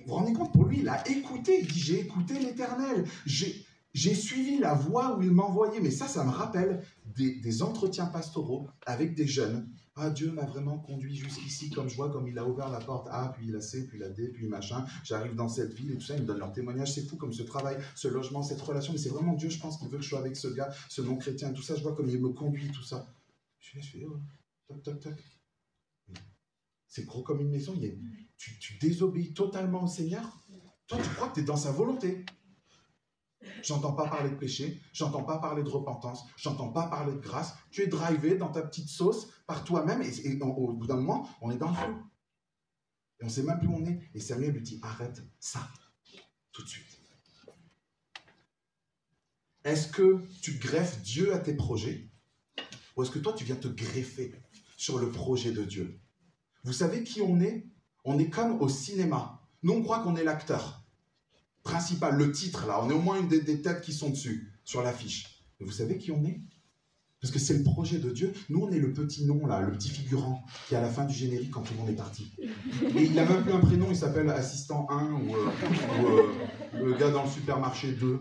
vous rendez compte, pour lui, il a écouté. Il dit, j'ai écouté l'Éternel. J'ai suivi la voie où il m'envoyait. Mais ça me rappelle des entretiens pastoraux avec des jeunes. Ah, Dieu m'a vraiment conduit jusqu'ici, comme je vois, comme il a ouvert la porte A, puis la C, puis la D, puis machin. J'arrive dans cette ville et tout ça, ils me donnent leur témoignage. C'est fou comme ce travail, ce logement, cette relation. Mais c'est vraiment Dieu, je pense, qui veut que je sois avec ce gars, ce non-chrétien, tout ça. Je vois comme il me conduit, tout ça. Je fais, oh, toc, toc, toc. C'est gros comme une maison. Tu désobéis totalement au Seigneur. Toi, tu crois que tu es dans sa volonté. J'entends pas parler de péché, j'entends pas parler de repentance, j'entends pas parler de grâce. Tu es drivé dans ta petite sauce par toi-même et au bout d'un moment, on est dans le flou. Et on sait même plus où on est. Et Samuel lui dit, arrête ça, tout de suite. Est-ce que tu greffes Dieu à tes projets? Ou est-ce que toi, tu viens te greffer sur le projet de Dieu? Vous savez qui on est? On est comme au cinéma. Nous, on croit qu'on est l'acteur principal, le titre, là. On est au moins une des têtes qui sont dessus, sur l'affiche. Et vous savez qui on est? Parce que c'est le projet de Dieu. Nous, on est le petit nom, là, le petit figurant, qui est à la fin du générique quand tout le monde est parti. Et il n'a même plus un prénom, il s'appelle Assistant 1 ou le gars dans le supermarché 2.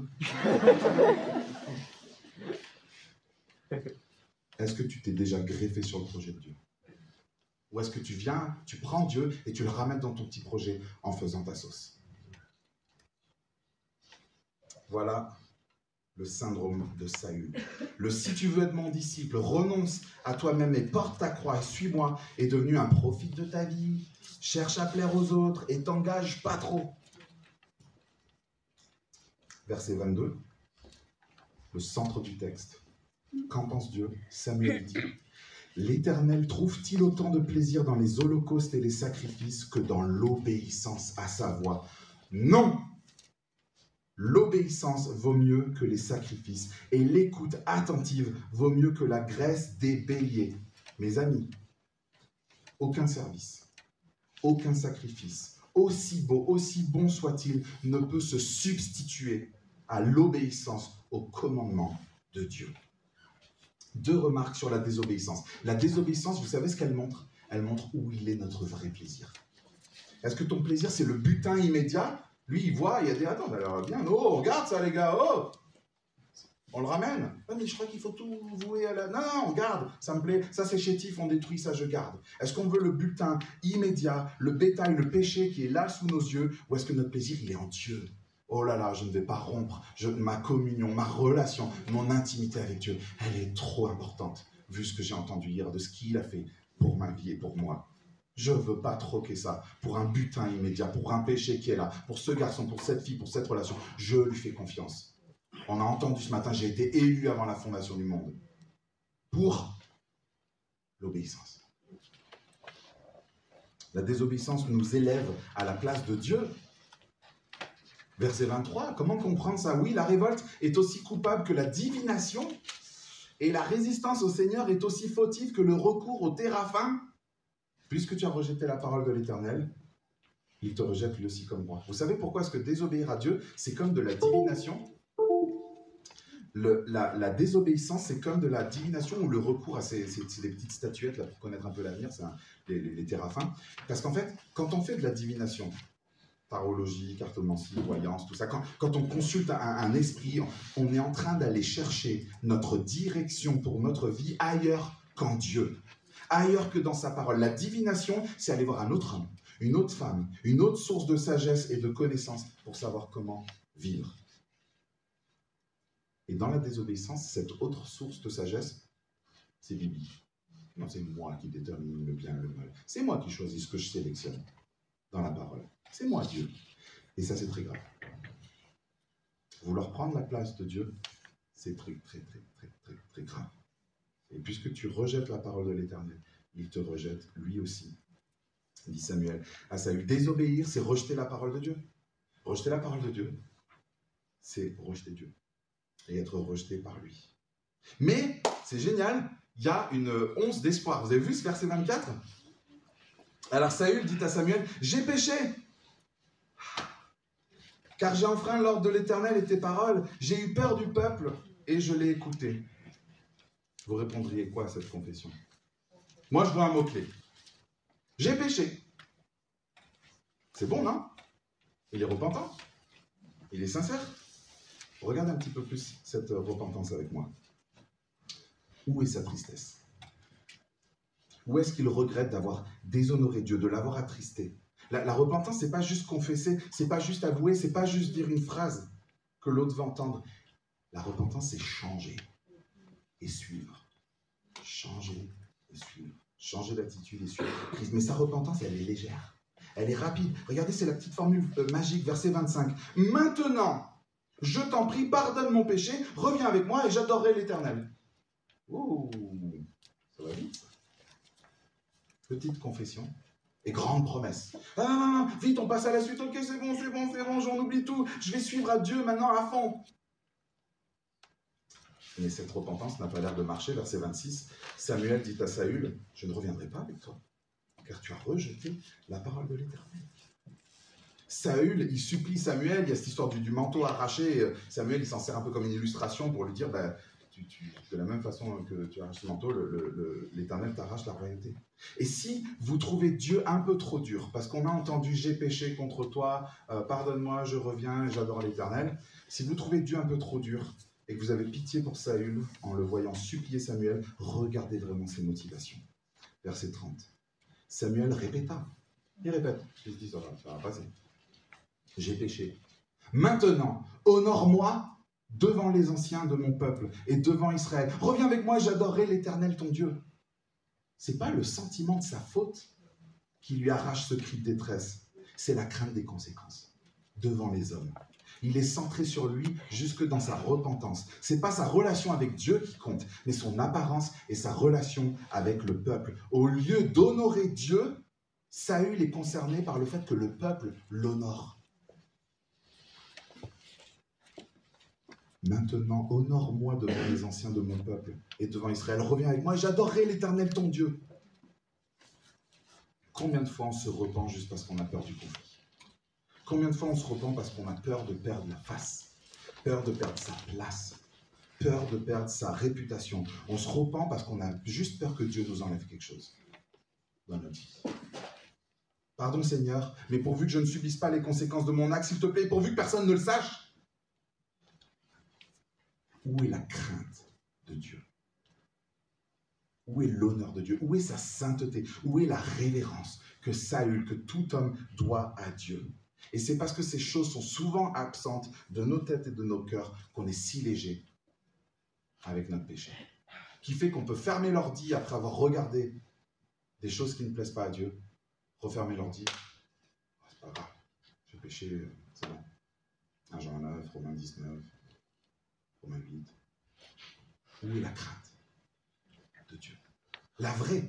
Est-ce que tu t'es déjà greffé sur le projet de Dieu? Ou est-ce que tu prends Dieu et tu le ramènes dans ton petit projet en faisant ta sauce? Voilà le syndrome de Saül. Le « si tu veux être mon disciple, renonce à toi-même et porte ta croix et suis-moi » est devenu un profite de ta vie, cherche à plaire aux autres et t'engage pas trop. Verset 22, le centre du texte. Qu'en pense Dieu? Samuel dit, « L'Éternel trouve-t-il autant de plaisir dans les holocaustes et les sacrifices que dans l'obéissance à sa voix? Non! L'obéissance vaut mieux que les sacrifices et l'écoute attentive vaut mieux que la graisse des béliers. » Mes amis, aucun service, aucun sacrifice, aussi beau, aussi bon soit-il, ne peut se substituer à l'obéissance au commandement de Dieu. 2 remarques sur la désobéissance. La désobéissance, vous savez ce qu'elle montre? Elle montre où il est notre vrai plaisir. Est-ce que ton plaisir, c'est le butin immédiat? Lui, il voit, il a dit, attends, ça a l'air bien. Oh, regarde ça, les gars, oh! On le ramène. Ah, mais je crois qu'il faut tout vouer à la... Non, on garde, ça me plaît. Ça, c'est chétif, on détruit, ça, je garde. Est-ce qu'on veut le butin immédiat, le bétail, le péché qui est là sous nos yeux, ou est-ce que notre plaisir, il est en Dieu? Oh là là, je ne vais pas rompre ma communion, ma relation, mon intimité avec Dieu. Elle est trop importante, vu ce que j'ai entendu hier, de ce qu'il a fait pour ma vie et pour moi. Je ne veux pas troquer ça pour un butin immédiat, pour un péché qui est là, pour ce garçon, pour cette fille, pour cette relation. Je lui fais confiance. On a entendu ce matin, j'ai été élu avant la fondation du monde pour l'obéissance. La désobéissance nous élève à la place de Dieu. Verset 23, comment comprendre ça? Oui, la révolte est aussi coupable que la divination et la résistance au Seigneur est aussi fautive que le recours au téraphim. Puisque tu as rejeté la parole de l'Éternel, il te rejette lui aussi comme moi. Vous savez pourquoi est-ce que désobéir à Dieu, c'est comme de la divination? La désobéissance, c'est comme de la divination ou le recours à ces petites statuettes là pour connaître un peu l'avenir, c'est les téraphims. Parce qu'en fait, quand on fait de la divination, tarologie, cartomancie, voyance, tout ça, quand on consulte un esprit, on est en train d'aller chercher notre direction pour notre vie ailleurs qu'en Dieu. Ailleurs que dans sa parole. La divination, c'est aller voir un autre homme, une autre femme, une autre source de sagesse et de connaissance pour savoir comment vivre. Et dans la désobéissance, cette autre source de sagesse, c'est biblique. Non, c'est moi qui détermine le bien et le mal. C'est moi qui choisis ce que je sélectionne dans la parole. C'est moi, Dieu. Et ça, c'est très grave. Vouloir prendre la place de Dieu, c'est très, très, très, très, très, très grave. Et puisque tu rejettes la parole de l'Éternel, il te rejette lui aussi. Dit Samuel à Saül, désobéir, c'est rejeter la parole de Dieu. Rejeter la parole de Dieu, c'est rejeter Dieu et être rejeté par lui. Mais, c'est génial, il y a une once d'espoir. Vous avez vu ce verset 24? Alors Saül dit à Samuel, j'ai péché, car j'ai enfreint l'ordre de l'Éternel et tes paroles. J'ai eu peur du peuple et je l'ai écouté. Vous répondriez quoi à cette confession? Moi, je vois un mot-clé. J'ai péché. C'est bon, non? Il est repentant. Il est sincère. Regarde un petit peu plus cette repentance avec moi. Où est sa tristesse? Où est-ce qu'il regrette d'avoir déshonoré Dieu, de l'avoir attristé? La repentance, c'est pas juste confesser, c'est pas juste avouer, c'est pas juste dire une phrase que l'autre va entendre. La repentance, c'est changer et suivre. Changer et suivre. Changer d'attitude et suivre Christ. Mais sa repentance, elle est légère. Elle est rapide. Regardez, c'est la petite formule magique, verset 25. Maintenant, je t'en prie, pardonne mon péché, reviens avec moi et j'adorerai l'Éternel. Ouh, ça va vite, ça. Petite confession et grande promesse. Ah, vite, on passe à la suite. Ok, c'est bon, j'en oublie tout. Je vais suivre à Dieu maintenant à fond. Mais cette repentance n'a pas l'air de marcher. Verset 26, Samuel dit à Saül, je ne reviendrai pas avec toi, car tu as rejeté la parole de l'Éternel. Saül, il supplie Samuel, il y a cette histoire du manteau arraché. Samuel, il s'en sert un peu comme une illustration pour lui dire, bah, de la même façon que tu arraches le manteau, l'Éternel t'arrache la royauté. Et si vous trouvez Dieu un peu trop dur, parce qu'on a entendu j'ai péché contre toi, pardonne-moi, je reviens, j'adore l'Éternel, si vous trouvez Dieu un peu trop dur et que vous avez pitié pour Saül en le voyant supplier Samuel, regardez vraiment ses motivations. Verset 30. Samuel répéta. Il répète. Il se dit, ça va passer. J'ai péché. Maintenant, honore-moi devant les anciens de mon peuple et devant Israël. Reviens avec moi, j'adorerai l'Éternel ton Dieu. Ce n'est pas le sentiment de sa faute qui lui arrache ce cri de détresse. C'est la crainte des conséquences devant les hommes. Il est centré sur lui jusque dans sa repentance. Ce n'est pas sa relation avec Dieu qui compte, mais son apparence et sa relation avec le peuple. Au lieu d'honorer Dieu, Saül est concerné par le fait que le peuple l'honore. Maintenant, honore-moi devant les anciens de mon peuple et devant Israël. Reviens avec moi et j'adorerai l'Éternel ton Dieu. Combien de fois on se repent juste parce qu'on a peur du conflit? Combien de fois on se repent parce qu'on a peur de perdre la face, peur de perdre sa place, peur de perdre sa réputation? On se repent parce qu'on a juste peur que Dieu nous enlève quelque chose dans notre vie. Pardon Seigneur, mais pourvu que je ne subisse pas les conséquences de mon acte, s'il te plaît, pourvu que personne ne le sache. Où est la crainte de Dieu? Où est l'honneur de Dieu? Où est sa sainteté? Où est la révérence que Saül, que tout homme doit à Dieu? Et c'est parce que ces choses sont souvent absentes de nos têtes et de nos cœurs qu'on est si léger avec notre péché. Qui fait qu'on peut fermer l'ordi après avoir regardé des choses qui ne plaisent pas à Dieu. Refermer l'ordi. Oh, c'est pas grave, j'ai péché, c'est bon. 1 Jean 9, Romains 19, Romains 8. Où est la crainte de Dieu? La vraie.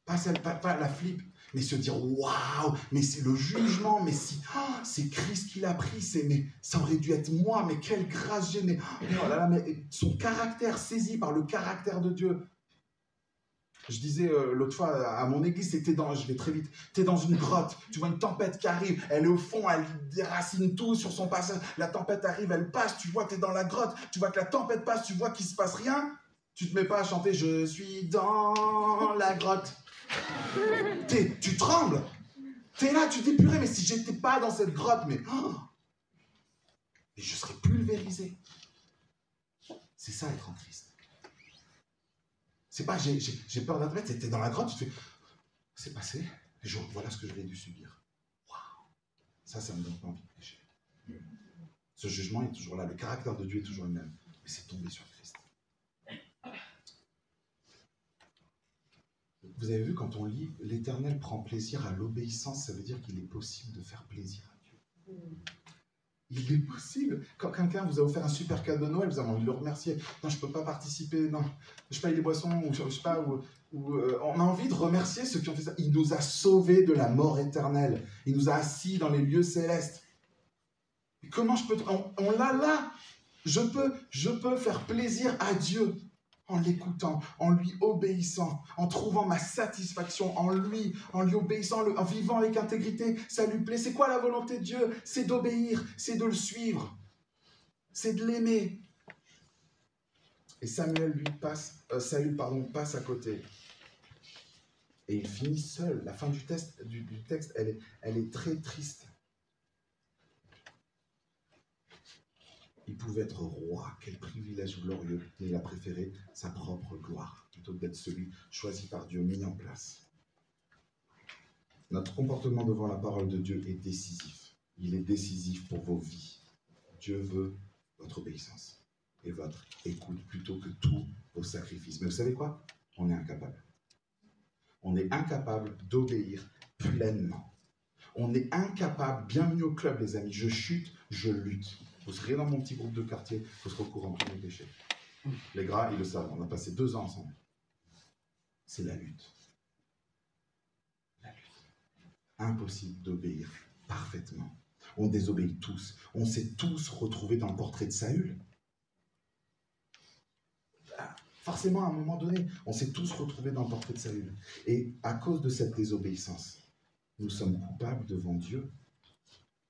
Pas la flip, mais se dire waouh, mais c'est le jugement, mais si c'est Christ qui l'a pris, mais ça aurait dû être moi, mais quelle grâce j'ai, mais oh là là, mais son caractère saisi par le caractère de Dieu. Je disais l'autre fois à mon église, je vais très vite, t'es dans une grotte, tu vois une tempête qui arrive, elle est au fond, elle déracine tout sur son passage, la tempête arrive, elle passe, tu vois, t'es dans la grotte, tu vois que la tempête passe, tu vois qu'il se passe rien, tu te mets pas à chanter « Je suis dans la grotte ». Tu trembles, t'es là, tu te dis purée, mais si j'étais pas dans cette grotte, mais je serais pulvérisé. C'est ça être en Christ. C'est pas j'ai peur d'un mètre, t'es dans la grotte, tu te fais c'est passé, et voilà ce que j'aurais dû subir. Waouh, ça me donne pas envie de pécher. Ce jugement est toujours là, le caractère de Dieu est toujours le même, mais c'est tombé sur Christ. vous avez vu, quand on lit « L'Éternel prend plaisir à l'obéissance », ça veut dire qu'il est possible de faire plaisir à Dieu. Il est possible. Quand quelqu'un vous a offert un super cadeau de Noël, vous avez envie de le remercier. Non, je ne peux pas participer, non, je paye les boissons, ou je sais pas, on a envie de remercier ceux qui ont fait ça. Il nous a sauvés de la mort éternelle. Il nous a assis dans les lieux célestes. Et comment je peux... On l'a là. Je peux faire plaisir à Dieu en l'écoutant, en lui obéissant, en trouvant ma satisfaction en lui obéissant, en vivant avec intégrité. Ça lui plaît. C'est quoi la volonté de Dieu? C'est d'obéir, c'est de le suivre, c'est de l'aimer. Et Saül passe à côté. Et il finit seul. La fin du texte, elle est très triste. Il pouvait être roi, quel privilège glorieux, mais il a préféré sa propre gloire, plutôt que d'être celui choisi par Dieu, mis en place. Notre comportement devant la parole de Dieu est décisif. Il est décisif pour vos vies. Dieu veut votre obéissance et votre écoute plutôt que tous vos sacrifices. Mais vous savez quoi? On est incapable. On est incapable d'obéir pleinement. On est incapable, bienvenue au club les amis, je chute, je lutte. Vous serez dans mon petit groupe de quartier, vous serez au courant de tous mes péchés. Les gras, ils le savent, on a passé 2 ans ensemble. C'est la lutte. La lutte. Impossible d'obéir parfaitement. On désobéit tous. On s'est tous retrouvés dans le portrait de Saül. Forcément, à un moment donné, on s'est tous retrouvés dans le portrait de Saül. Et à cause de cette désobéissance, nous sommes coupables devant Dieu.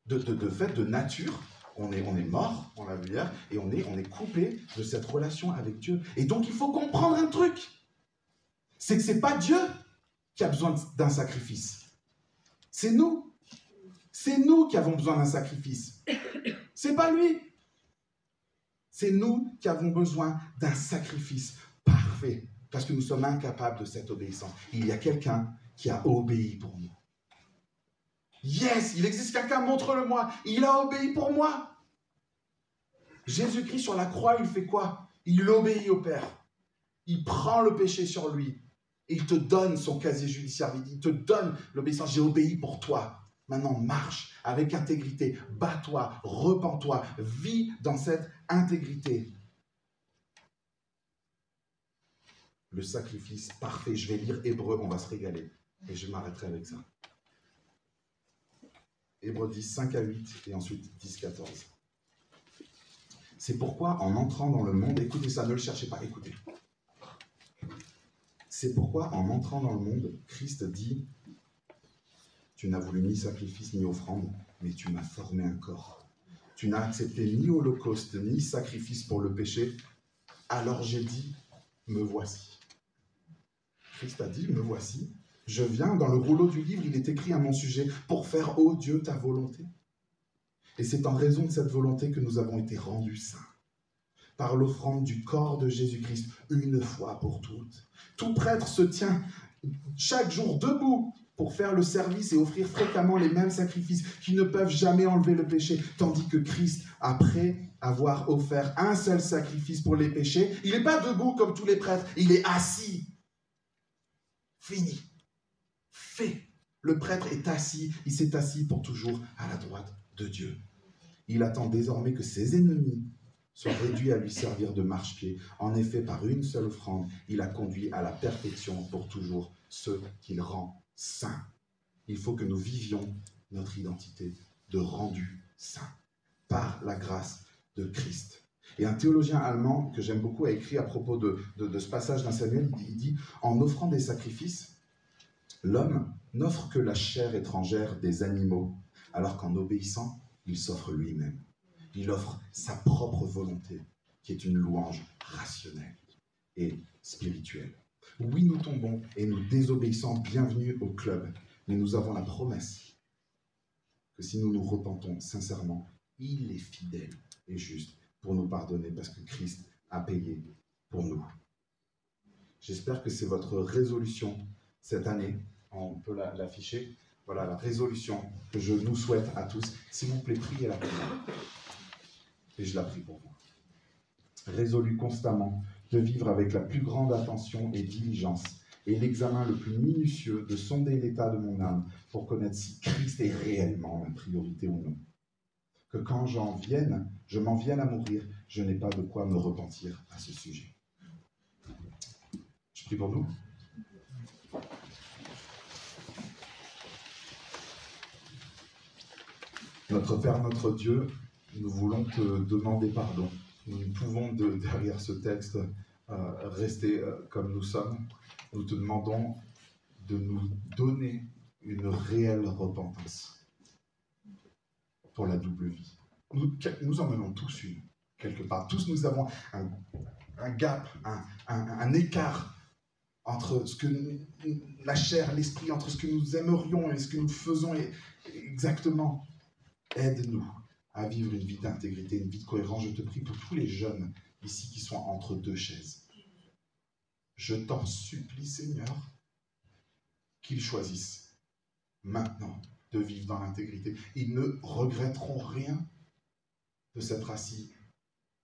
De fait, de nature, on est mort, on l'a vu hier, et on est coupé de cette relation avec Dieu. Et donc, il faut comprendre un truc. C'est que ce n'est pas Dieu qui a besoin d'un sacrifice. C'est nous. C'est nous qui avons besoin d'un sacrifice. C'est pas lui. C'est nous qui avons besoin d'un sacrifice parfait, parce que nous sommes incapables de cette obéissance. Il y a quelqu'un qui a obéi pour nous. Yes, il existe quelqu'un, montre-le-moi. Il a obéi pour moi. Jésus-Christ sur la croix, il fait quoi? Il obéit au Père. Il prend le péché sur lui. Et il te donne son casier judiciaire. Il te donne l'obéissance. J'ai obéi pour toi. Maintenant, marche avec intégrité. Bats-toi, repens-toi. Vis dans cette intégrité. Le sacrifice parfait. Je vais lire Hébreux, on va se régaler. Et je m'arrêterai avec ça. Hébreux 10, 5 à 8 et ensuite 10, 14. C'est pourquoi en entrant dans le monde, écoutez ça, ne le cherchez pas, écoutez. C'est pourquoi en entrant dans le monde, Christ dit, tu n'as voulu ni sacrifice ni offrande, mais tu m'as formé un corps. Tu n'as accepté ni holocauste ni sacrifice pour le péché, alors j'ai dit, me voici. Christ a dit, me voici. Je viens, dans le rouleau du livre, il est écrit à mon sujet, pour faire, ô Dieu, ta volonté. Et c'est en raison de cette volonté que nous avons été rendus saints, par l'offrande du corps de Jésus-Christ, une fois pour toutes. Tout prêtre se tient chaque jour debout pour faire le service et offrir fréquemment les mêmes sacrifices qui ne peuvent jamais enlever le péché, tandis que Christ, après avoir offert un seul sacrifice pour les péchés, il n'est pas debout comme tous les prêtres, il est assis. Fini. Fait. Le prêtre est assis, il s'est assis pour toujours à la droite de Dieu. Il attend désormais que ses ennemis soient réduits à lui servir de marchepied. En effet, par une seule offrande, il a conduit à la perfection pour toujours ceux qu'il rend saints. Il faut que nous vivions notre identité de rendu saint par la grâce de Christ. Et un théologien allemand que j'aime beaucoup a écrit à propos de ce passage d'un Samuel, il dit « En offrant des sacrifices, l'homme n'offre que la chair étrangère des animaux, alors qu'en obéissant, il s'offre lui-même. Il offre sa propre volonté, qui est une louange rationnelle et spirituelle. Oui, nous tombons et nous désobéissons, bienvenue au club, mais nous avons la promesse que si nous nous repentons sincèrement, il est fidèle et juste pour nous pardonner parce que Christ a payé pour nous. J'espère que c'est votre résolution cette année. On peut l'afficher. Voilà la résolution que je nous souhaite à tous. S'il vous plaît, priez la prière. Et je la prie pour vous. Résolu constamment de vivre avec la plus grande attention et diligence et l'examen le plus minutieux de sonder l'état de mon âme pour connaître si Christ est réellement ma priorité ou non. Que quand je m'en vienne à mourir, je n'ai pas de quoi me repentir à ce sujet. Je prie pour nous. Notre Père, notre Dieu, nous voulons te demander pardon. Nous ne pouvons, derrière ce texte, rester comme nous sommes. Nous te demandons de nous donner une réelle repentance pour la double vie. Nous en menons tous une, quelque part. Tous nous avons un gap, un écart entre ce que la chair, l'esprit, entre ce que nous aimerions et ce que nous faisons exactement. Aide-nous à vivre une vie d'intégrité, une vie de cohérence. Je te prie pour tous les jeunes ici qui sont entre deux chaises. Je t'en supplie, Seigneur, qu'ils choisissent maintenant de vivre dans l'intégrité. Ils ne regretteront rien de s'être assis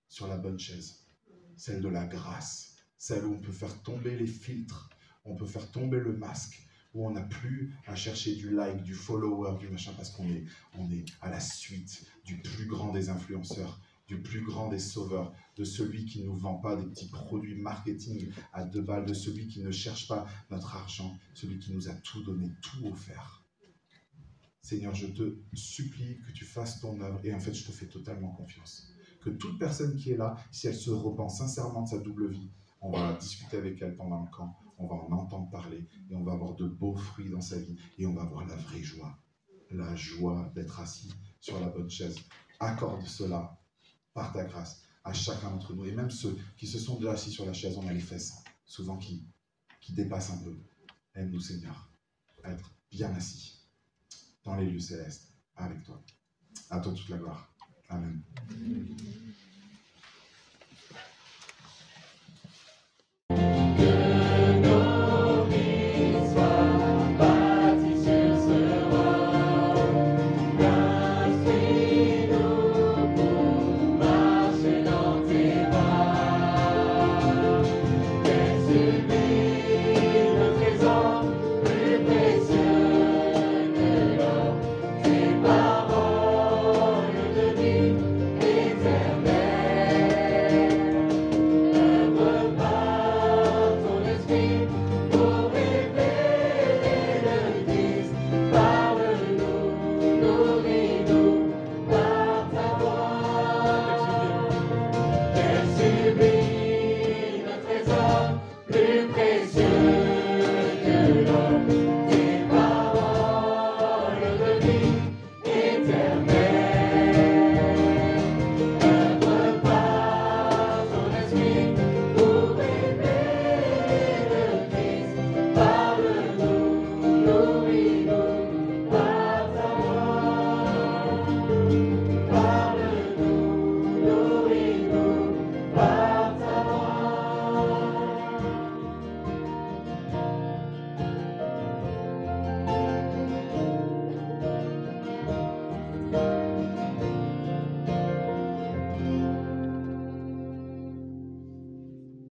sur la bonne chaise, celle de la grâce, celle où on peut faire tomber les filtres, on peut faire tomber le masque, où on n'a plus à chercher du like, du follower, du machin, parce qu'on est à la suite du plus grand des influenceurs, du plus grand des sauveurs, de celui qui ne nous vend pas des petits produits marketing à 2 balles, de celui qui ne cherche pas notre argent, celui qui nous a tout donné, tout offert. Seigneur, je te supplie que tu fasses ton œuvre, et en fait, je te fais totalement confiance. Que toute personne qui est là, si elle se repent sincèrement de sa double vie, on va discuter avec elle pendant le camp, on va en entendre parler, et on va avoir de beaux fruits dans sa vie, et on va avoir la vraie joie. La joie d'être assis sur la bonne chaise. Accorde cela, par ta grâce, à chacun d'entre nous. Et même ceux qui se sont déjà assis sur la chaise, on a les fesses, souvent qui dépassent un peu. Aide-nous, Seigneur, à être bien assis dans les lieux célestes, avec toi. À toi toute la gloire. Amen.